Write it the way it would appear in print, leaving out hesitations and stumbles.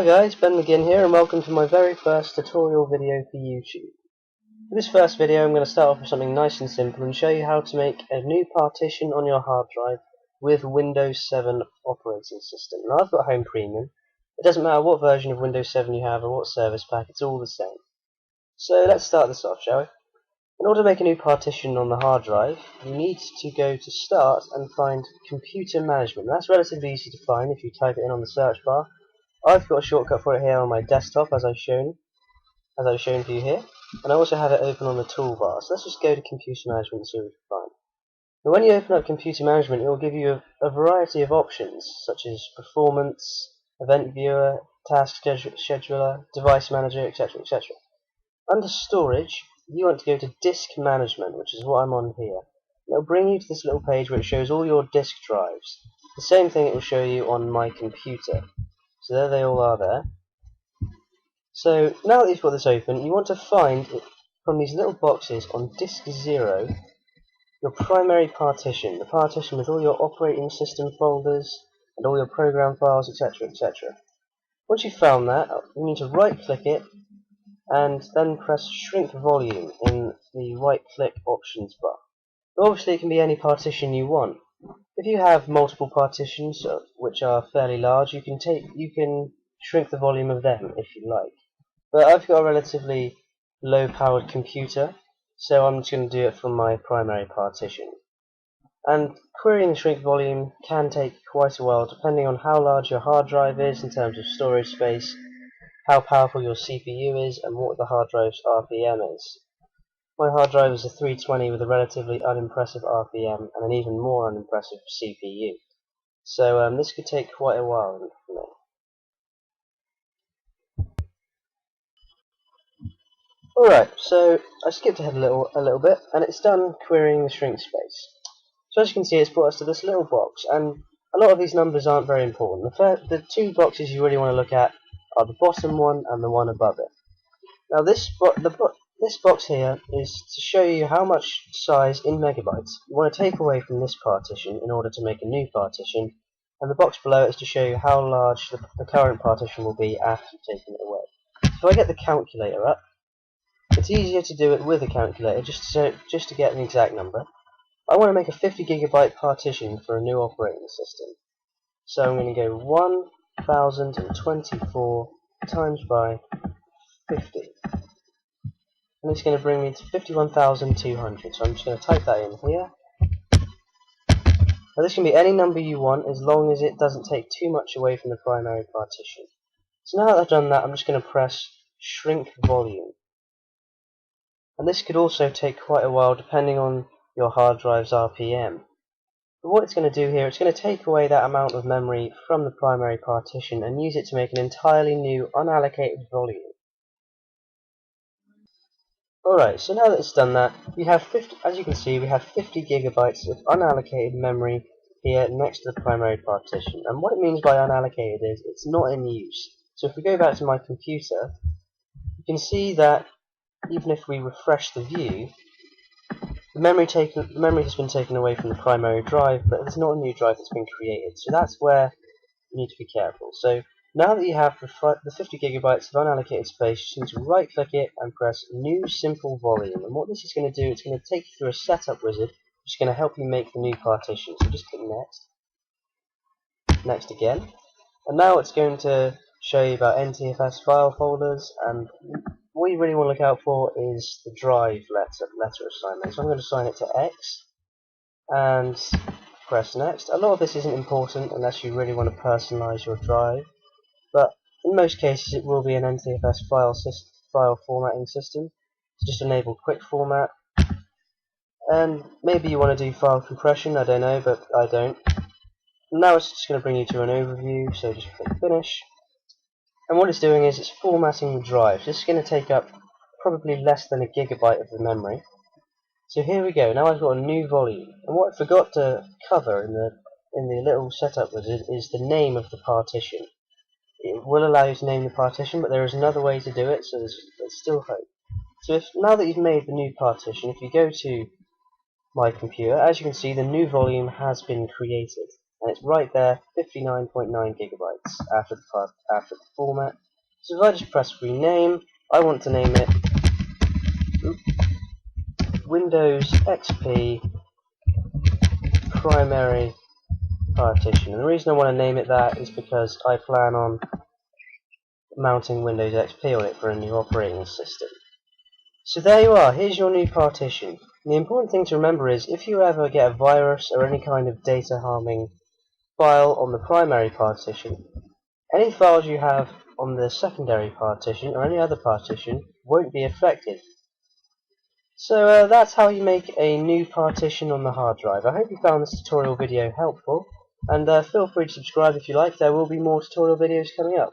Hi guys, Ben again here, and welcome to my very first tutorial video for YouTube. For this first video I'm going to start off with something nice and simple and show you how to make a new partition on your hard drive with Windows 7 operating system. Now I've got Home Premium. It doesn't matter what version of Windows 7 you have or what service pack, it's all the same. So let's start this off, shall we? In order to make a new partition on the hard drive, you need to go to Start and find Computer Management. That's relatively easy to find if you type it in on the search bar. I've got a shortcut for it here on my desktop as I've shown for you here, and I also have it open on the toolbar. So let's just go to Computer Management and see what we can find. Now when you open up Computer Management, it will give you a variety of options such as Performance, Event Viewer, Task Scheduler, Device Manager, etc. etc. Under Storage, you want to go to Disk Management, which is what I'm on here. It will bring you to this little page where it shows all your disk drives. The same thing it will show you on my computer. So there they all are there. So now that you've got this open, you want to find from these little boxes on disk 0 your primary partition, the partition with all your operating system folders and all your program files, etc. etc. Once you've found that, you need to right click it and then press shrink volume in the right click options bar. Obviously it can be any partition you want. If you have multiple partitions which are fairly large, you can shrink the volume of them if you like. But I've got a relatively low powered computer, so I'm just going to do it from my primary partition. And querying the shrink volume can take quite a while depending on how large your hard drive is in terms of storage space, how powerful your CPU is, and what the hard drive's RPM is. My hard drive is a 320 with a relatively unimpressive RPM and an even more unimpressive CPU. So this could take quite a while for me. Alright, so I skipped ahead a little bit, and it's done querying the shrink space. So as you can see, it's brought us to this little box, and a lot of these numbers aren't very important. The two boxes you really want to look at are the bottom one and the one above it. Now this box here is to show you how much size in megabytes you want to take away from this partition in order to make a new partition, and the box below it is to show you how large the current partition will be after taking it away. So if I get the calculator up, it's easier to do it with a calculator just to get an exact number. I want to make a 50 gigabyte partition for a new operating system. So I'm going to go 1024 times by 50. And it's going to bring me to 51,200. So I'm just going to type that in here. Now this can be any number you want as long as it doesn't take too much away from the primary partition. So now that I've done that, I'm just going to press shrink volume. And this could also take quite a while depending on your hard drive's RPM. But what it's going to do here, it's going to take away that amount of memory from the primary partition and use it to make an entirely new unallocated volume. Alright, so now that it's done that, we have as you can see, we have 50 gigabytes of unallocated memory here next to the primary partition. And what it means by unallocated is it's not in use. So if we go back to my computer, you can see that even if we refresh the view, the memory has been taken away from the primary drive, but there's not a new drive that's been created. So that's where you need to be careful. So now that you have the 50 gigabytes of unallocated space, you need to right click it and press New Simple Volume. And what this is going to do, it's going to take you through a setup wizard, which is going to help you make the new partition. So just click Next. Next again. And now it's going to show you about NTFS file folders, and what you really want to look out for is the drive letter assignment. So I'm going to assign it to X and press Next. A lot of this isn't important unless you really want to personalize your drive, but in most cases it will be an NTFS file formatting system. So just enable quick format, and maybe you want to do file compression, I don't know, but I don't. Now it's just going to bring you to an overview, so just click Finish. And what it's doing is it's formatting the drive. This is going to take up probably less than a gigabyte of the memory. So here we go. Now I've got a new volume. And what I forgot to cover in the little setup wizard is the name of the partition. It will allow you to name the partition, but there is another way to do it, so there's still hope. So now that you've made the new partition, if you go to my computer, as you can see, the new volume has been created. and it's right there, 59.9 gigabytes after the format. So if I just press rename, I want to name it Windows XP Primary Partition. And the reason I want to name it that is because I plan on mounting Windows XP on it for a new operating system. So there you are, here's your new partition. And the important thing to remember is if you ever get a virus or any kind of data harming file on the primary partition, any files you have on the secondary partition or any other partition won't be affected. So that's how you make a new partition on the hard drive. I hope you found this tutorial video helpful, and feel free to subscribe if you like. There will be more tutorial videos coming up.